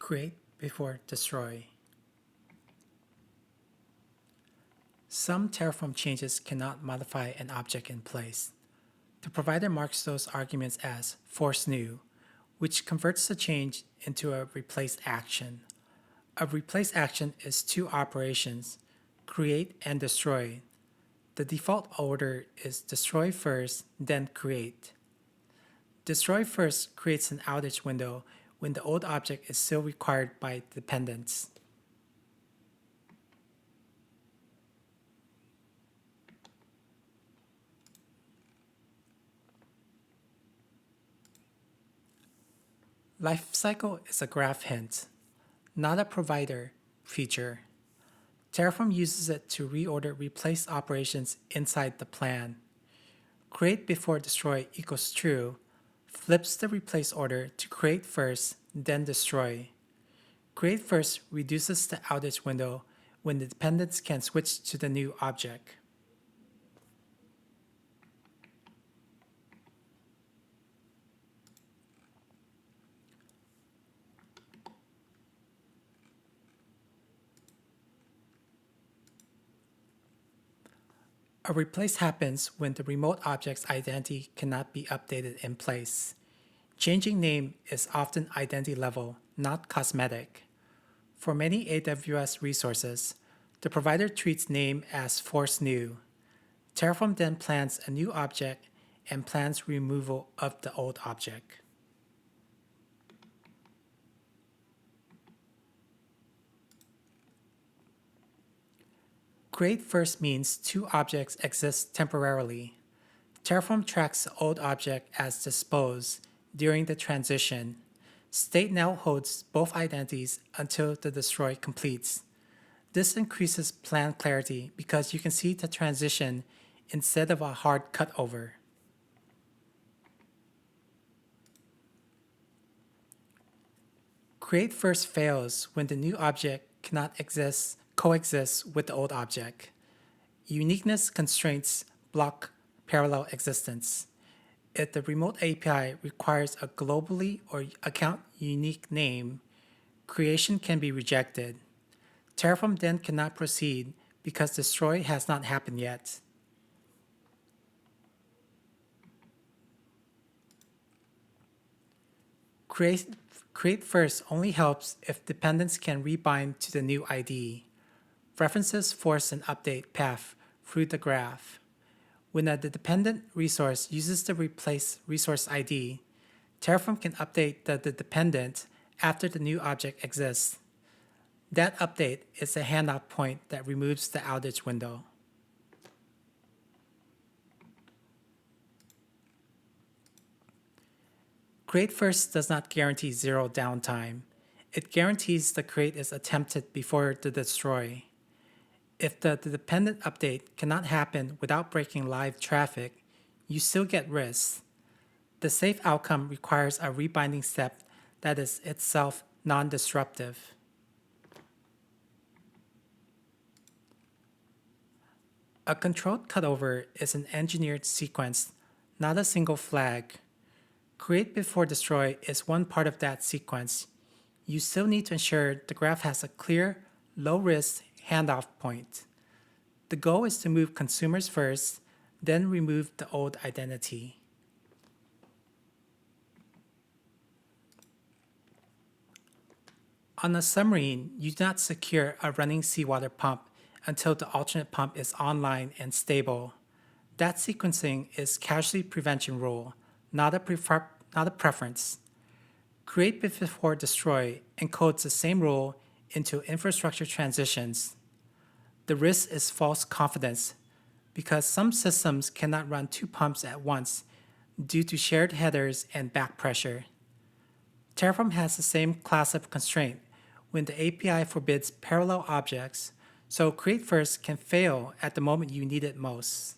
Create before destroy. Some Terraform changes cannot modify an object in place. The provider marks those arguments as ForceNew, which converts the change into a replace action. A replace action is two operations, create and destroy. The default order is destroy first, then create. Destroy first creates an outage window when the old object is still required by dependents. Lifecycle is a graph hint, not a provider feature. Terraform uses it to reorder replace operations inside the plan. Create before destroy equals true flips the replace order to create first, then destroy. Create first reduces the outage window when the dependents can switch to the new object. A replace happens when the remote object's identity cannot be updated in place. Changing name is often identity level, not cosmetic. For many AWS resources, the provider treats name as ForceNew. Terraform then plans a new object and plans removal of the old object. Create first means two objects exist temporarily. Terraform tracks the old object as disposed during the transition. State now holds both identities until the destroy completes. This increases plan clarity because you can see the transition instead of a hard cutover. Create first fails when the new object cannot coexist with the old object. Uniqueness constraints block parallel existence. If the remote API requires a globally or account unique name, creation can be rejected. Terraform then cannot proceed because destroy has not happened yet. Create first only helps if dependents can rebind to the new ID. References force an update path through the graph. When a dependent resource uses the replace resource ID, Terraform can update the dependent after the new object exists. That update is a handoff point that removes the outage window. Create first does not guarantee zero downtime. It guarantees the create is attempted before the destroy. If the dependent update cannot happen without breaking live traffic, you still get risks. The safe outcome requires a rebinding step that is itself non-disruptive. A controlled cutover is an engineered sequence, not a single flag. Create before destroy is one part of that sequence. You still need to ensure the graph has a clear, low-risk handoff point. The goal is to move consumers first, then remove the old identity. On a submarine, you do not secure a running seawater pump until the alternate pump is online and stable. That sequencing is casualty prevention rule, not a preference. Create before destroy encodes the same rule into infrastructure transitions. The risk is false confidence because some systems cannot run two pumps at once due to shared headers and back pressure. Terraform has the same class of constraint when the API forbids parallel objects, so create first can fail at the moment you need it most.